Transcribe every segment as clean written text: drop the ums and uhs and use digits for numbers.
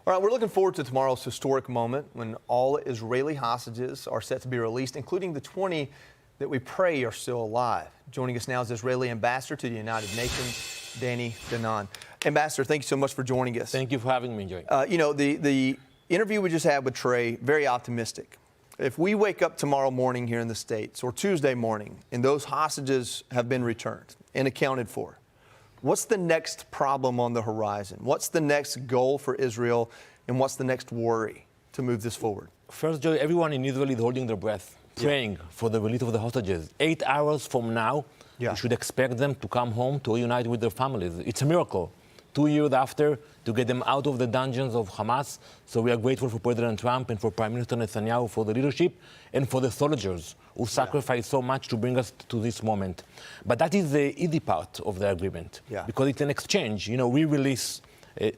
All right, we're looking forward to tomorrow's historic moment when all Israeli hostages are set to be released, including the 20 that we pray are still alive. Joining us now is Israeli Ambassador to the United Nations, Danny Danon. Ambassador, thank you so much for joining us. Thank you for having me, Joy. The interview we just had with Trey, very optimistic. If we wake up tomorrow morning here in the States, or Tuesday morning, and those hostages have been returned and accounted for, what's the next problem on the horizon? What's the next goal for Israel, and what's the next worry to move this forward? First, Joy, everyone in Israel is holding their breath, praying for the release of the hostages. 8 hours from now, we should expect them to come home to reunite with their families. It's a miracle. 2 years after, to get them out of the dungeons of Hamas. So we are grateful for President Trump and for Prime Minister Netanyahu for the leadership and for the soldiers who sacrificed so much to bring us to this moment. But that is the easy part of the agreement, because it's an exchange. You know, we release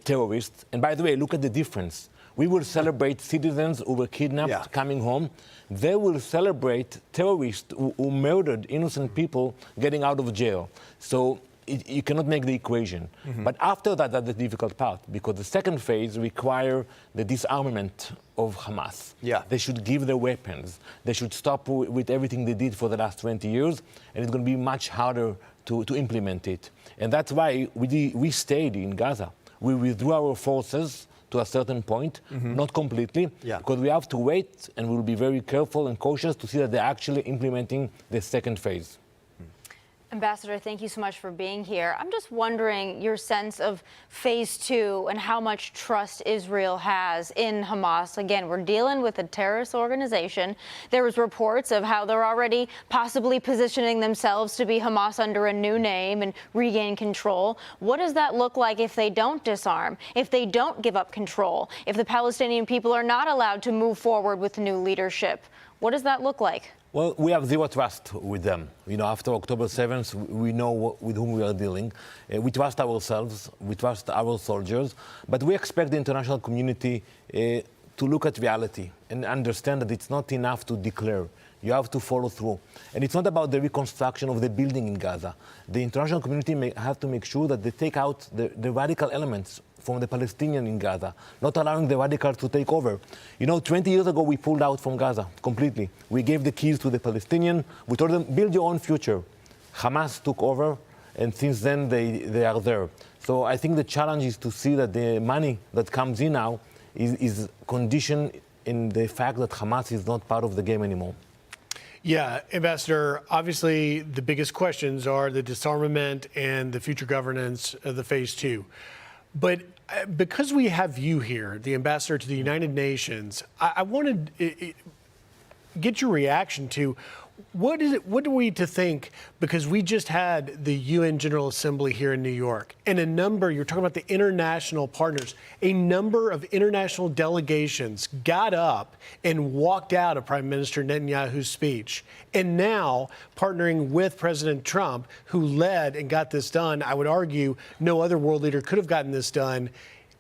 terrorists. And by the way, look at the difference. We will celebrate citizens who were kidnapped coming home. They will celebrate terrorists who murdered innocent people getting out of jail. So you cannot make the equation. But after that, that's the difficult part, because the second phase requires the disarmament of Hamas. They should give their weapons. They should stop with everything they did for the last 20 years, and it's going to be much harder to implement it. And that's why we stayed in Gaza. We withdrew our forces to a certain point, not completely, because we have to wait, and we'll be very careful and cautious to see that they're actually implementing the second phase. Ambassador, thank you so much for being here. I'm just wondering your sense of phase 2 and how much trust Israel has in Hamas. Again, we're dealing with a terrorist organization. There was reports of how they're already possibly positioning themselves to be Hamas under a new name and regain control. What does that look like if they don't disarm, if they don't give up control, if the Palestinian people are not allowed to move forward with new leadership? What does that look like? Well, we have zero trust with them. You know, after October 7th, we know with whom we are dealing. We trust ourselves, we trust our soldiers, but we expect the international community to look at reality and understand that it's not enough to declare. You have to follow through. And it's not about the reconstruction of the building in Gaza. The international community have to make sure that they take out the radical elements from the Palestinians in Gaza, not allowing the radicals to take over. You know, 20 years ago, we pulled out from Gaza completely. We gave the keys to the Palestinians. We told them, build your own future. Hamas took over, and since then, they are there. So I think the challenge is to see that the money that comes in now is conditioned in the fact that Hamas is not part of the game anymore. Yeah, Ambassador, obviously the biggest questions are the disarmament and the future governance of the phase 2. But because we have you here, the ambassador to the United Nations, I wanted to get your reaction to what are we to think, because we just had the UN General Assembly here in New York, and you're talking about the international partners, a number of international delegations got up and walked out of Prime Minister Netanyahu's speech. And now, partnering with President Trump, who led and got this done, I would argue no other world leader could have gotten this done.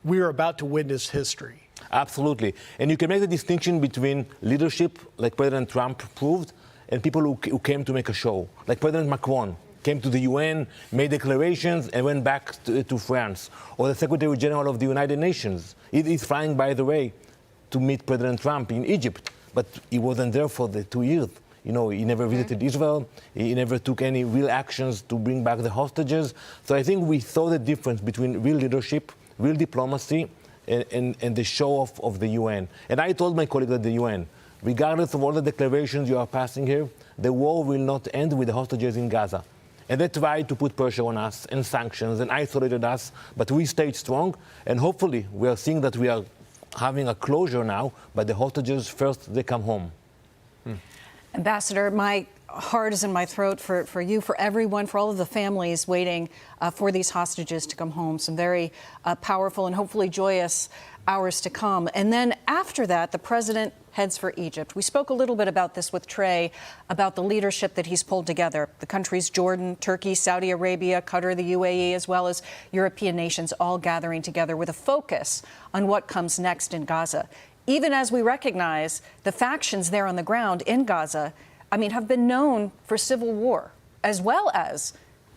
We are about to witness history. Absolutely. And you can make the distinction between leadership, like President Trump proved, and people who came to make a show, like President Macron came to the UN, made declarations, and went back to France. Or the Secretary General of the United Nations. He's flying, by the way, to meet President Trump in Egypt, but he wasn't there for the 2 years. You know, he never visited Israel. He never took any real actions to bring back the hostages. So I think we saw the difference between real leadership, real diplomacy, and the show-off of the UN. And I told my colleagues at the UN, regardless of all the declarations you are passing here, the war will not end with the hostages in Gaza. And they tried to put pressure on us and sanctions and isolated us, but we stayed strong. And hopefully we are seeing that we are having a closure now, but the hostages first, they come home. Ambassador, my heart is in my throat for you, for everyone, for all of the families waiting for these hostages to come home. Some very powerful and hopefully joyous hours to come. And then after that, the president heads for Egypt. We spoke a little bit about this with Trey, about the leadership that he's pulled together. The countries Jordan, Turkey, Saudi Arabia, Qatar, the UAE, as well as European nations all gathering together with a focus on what comes next in Gaza. Even as we recognize the factions there on the ground in Gaza, I mean, have been known for civil war, as well as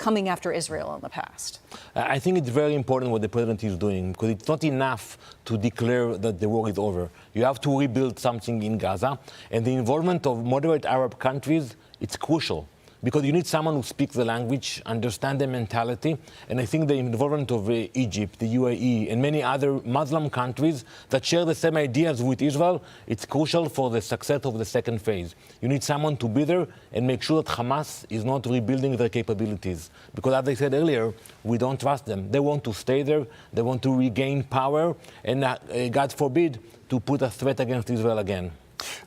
coming after Israel in the past? I think it's very important what the president is doing, because it's not enough to declare that the war is over. You have to rebuild something in Gaza, and the involvement of moderate Arab countries, it's crucial. Because you need someone who speaks the language, understands the mentality, and I think the involvement of Egypt, the UAE, and many other Muslim countries that share the same ideas with Israel, it's crucial for the success of the second phase. You need someone to be there and make sure that Hamas is not rebuilding their capabilities. Because as I said earlier, we don't trust them. They want to stay there, they want to regain power, and God forbid, to put a threat against Israel again.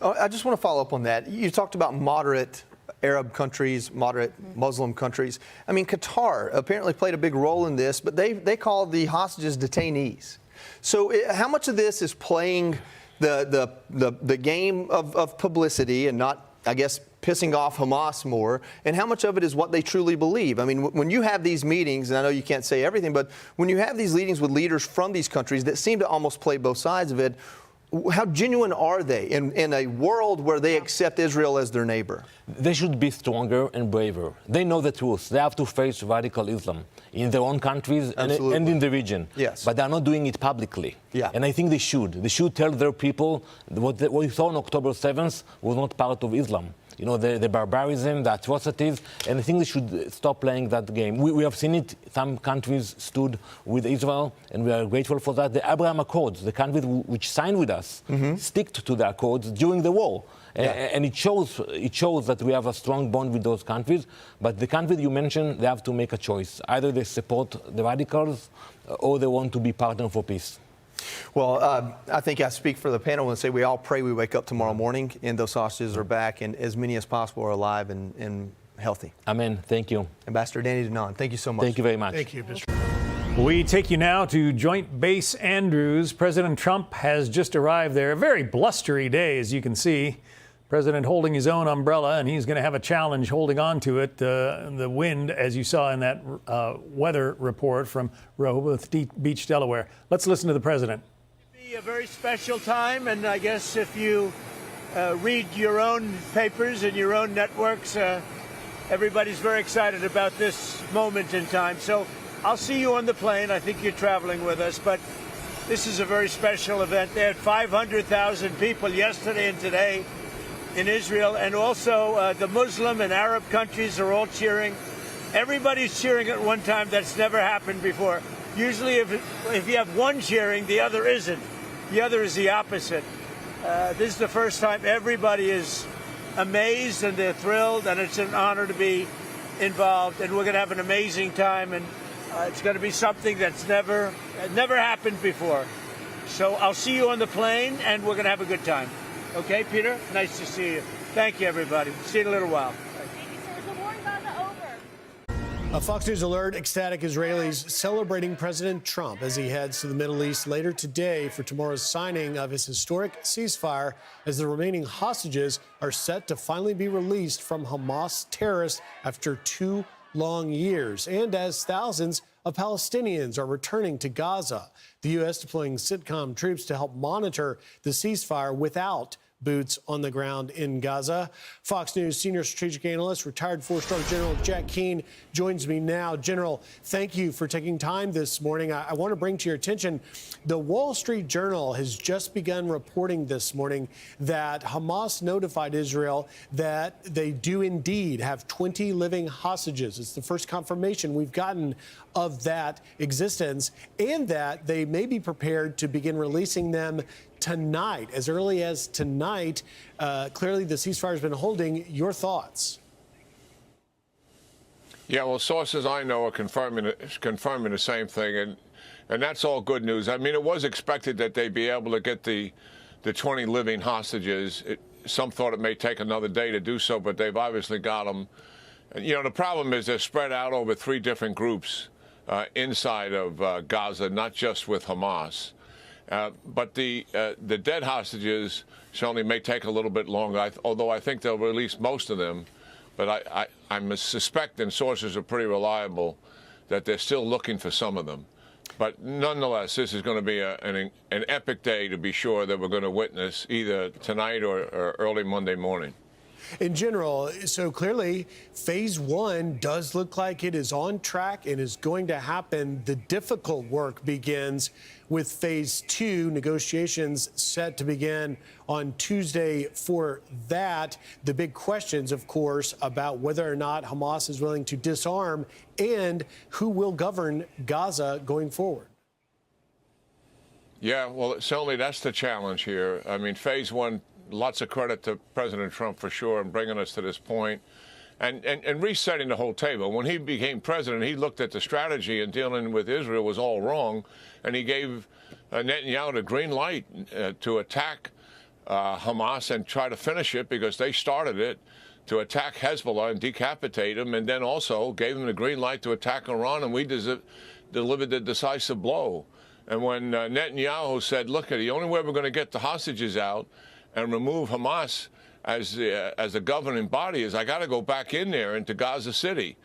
I just want to follow up on that. You talked about moderate Arab countries, moderate Muslim countries. I mean, Qatar apparently played a big role in this, but they call the hostages detainees. So how much of this is playing the game of publicity and not, I guess, pissing off Hamas more, and how much of it is what they truly believe? I mean, when you have these meetings, and I know you can't say everything, but when you have these meetings with leaders from these countries that seem to almost play both sides of it, how genuine are they in a world where they accept Israel as their neighbor? They should be stronger and braver. They know the truth. They have to face radical Islam in their own countries and in the region. Yes. But they're not doing it publicly. Yeah. And I think they should. They should tell their people what we saw on October 7th was not part of Islam. You know, the barbarism, the atrocities, and I think they should stop playing that game. We have seen it. Some countries stood with Israel, and we are grateful for that. The Abraham Accords, the countries which signed with us, stick to the accords during the war. Yeah. And it shows that we have a strong bond with those countries. But the countries you mentioned, they have to make a choice. Either they support the radicals or they want to be partner for peace. Well, I think I speak for the panel and say we all pray we wake up tomorrow morning and those hostages are back and as many as possible are alive and healthy. Amen. Thank you. Ambassador Danny Danon, thank you so much. Thank you very much. Thank you, Mr. We take you now to Joint Base Andrews. President Trump has just arrived there. A very blustery day, as you can see. President holding his own umbrella, and he's going to have a challenge holding on to it. The wind, as you saw in that weather report from Rehoboth Beach, Delaware. Let's listen to the president. It'll be a very special time, and I guess if you read your own papers and your own networks, everybody's very excited about this moment in time. So I'll see you on the plane. I think you're traveling with us, but this is a very special event. They had 500,000 people yesterday and today in Israel, and also the Muslim and Arab countries are all cheering. Everybody's cheering at one time. That's never happened before. Usually if you have one cheering, the other isn't. The other is the opposite. This is the first time everybody is amazed and they're thrilled, and it's an honor to be involved, and we're going to have an amazing time, and it's going to be something that's never happened before. So I'll see you on the plane, and we're going to have a good time. Okay, Peter? Nice to see you. Thank you, everybody. See you in a little while. Thank you, sir. Is the war in Gaza over? A Fox News alert, ecstatic Israelis celebrating President Trump as he heads to the Middle East later today for tomorrow's signing of his historic ceasefire as the remaining hostages are set to finally be released from Hamas terrorists after 2 long years, and as thousands of Palestinians are returning to Gaza. The U.S. deploying CENTCOM troops to help monitor the ceasefire without boots on the ground in Gaza. Fox News senior strategic analyst, retired 4-star General Jack Keane joins me now. General, thank you for taking time this morning. I want to bring to your attention, the Wall Street Journal has just begun reporting this morning that Hamas notified Israel that they do indeed have 20 living hostages. It's the first confirmation we've gotten of that existence, and that they may be prepared to begin releasing them tonight, as early as tonight. Clearly, the ceasefire has been holding. Your thoughts? Yeah, well, sources I know are confirming the same thing, and that's all good news. I mean, it was expected that they'd be able to get the 20 living hostages. Some thought it may take another day to do so, but they've obviously got them. And, you know, the problem is they're spread out over 3 different groups inside of Gaza, not just with Hamas. But the dead hostages certainly may take a little bit longer, although I think they'll release most of them. But I'm suspecting, sources are pretty reliable, that they're still looking for some of them. But nonetheless, this is going to be an epic day, to be sure, that we're going to witness either tonight or early Monday morning. In general, so clearly, phase one does look like it is on track and is going to happen. The difficult work begins with phase two, negotiations set to begin on Tuesday for that. The big questions, of course, about whether or not Hamas is willing to disarm and who will govern Gaza going forward. Yeah, well, certainly that's the challenge here. I mean, phase one, lots of credit to President Trump for sure in bringing us to this point and resetting the whole table. When he became president, he looked at the strategy in dealing with Israel was all wrong, and he gave Netanyahu the green light to attack Hamas and try to finish it because they started it, to attack Hezbollah and decapitate them, and then also gave him the green light to attack Iran, and we delivered the decisive blow. And when Netanyahu said, look, the only way we're going to get the hostages out and remove Hamas as the governing body is I got to go back in there into Gaza City.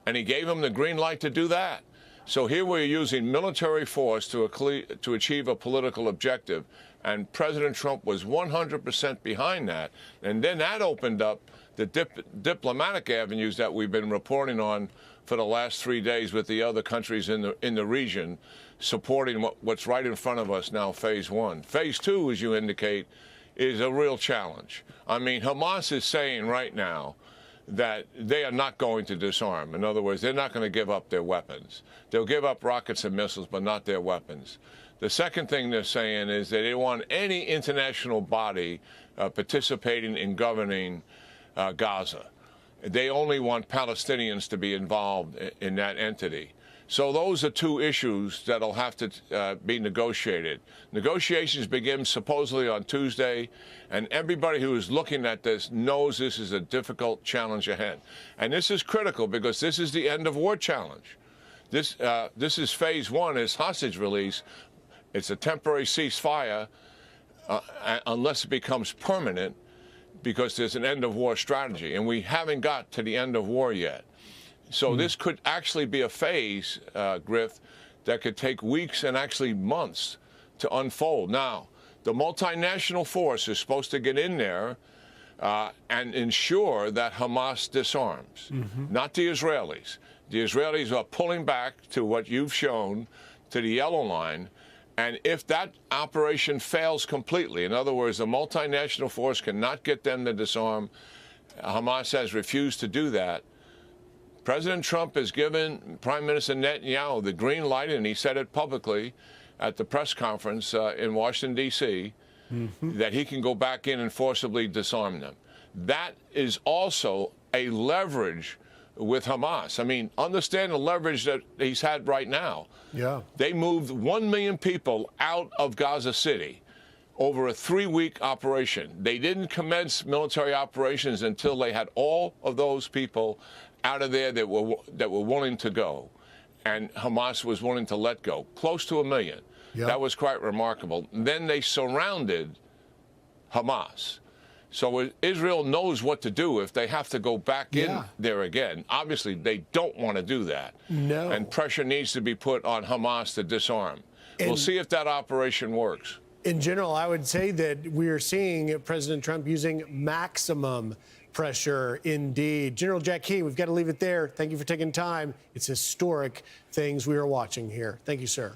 And he gave him the green light to do that. So here we're using military force to achieve a political objective. And President Trump was 100% behind that. And then that opened up the diplomatic avenues that we've been reporting on for the last 3 days with the other countries in the region, supporting what's right in front of us now, phase one. Phase two, as you indicate, is a real challenge. I mean, Hamas is saying right now that they are not going to disarm. In other words, they're not going to give up their weapons. They'll give up rockets and missiles, but not their weapons. The second thing they're saying is that they want any international body participating in governing Gaza. They only want Palestinians to be involved in that entity. So those are two issues that'll have to be negotiated. Negotiations begin supposedly on Tuesday, and everybody who is looking at this knows this is a difficult challenge ahead. And this is critical because this is the end of war challenge. This is phase one, is hostage release. It's a temporary ceasefire unless it becomes permanent, because there's an end of war strategy, and we haven't got to the end of war yet. So this could actually be a phase, Griff, that could take weeks and actually months to unfold. Now, the multinational force is supposed to get in there and ensure that Hamas disarms, not the Israelis. The Israelis are pulling back to what you've shown, to the yellow line. And if that operation fails completely, in other words, the multinational force cannot get them to disarm, Hamas has refused to do that, President Trump has given Prime Minister Netanyahu the green light, and he said it publicly at the press conference in Washington, D.C., that he can go back in and forcibly disarm them. That is also a leverage with Hamas. I mean, understand the leverage that he's had right now. Yeah. They moved 1 million people out of Gaza City over a 3-week operation. They didn't commence military operations until they had all of those people out of there that were willing to go, and Hamas was willing to let go, close to 1 million. Yep. That was quite remarkable. Then they surrounded Hamas. So Israel knows what to do if they have to go back in there again. Obviously, they don't want to do that. No. And pressure needs to be put on Hamas to disarm. We'll see if that operation works. In general, I would say that we are seeing President Trump using maximum pressure indeed. General Jack Key, we've got to leave it there. Thank you for taking time. It's historic things we are watching here. Thank you, sir.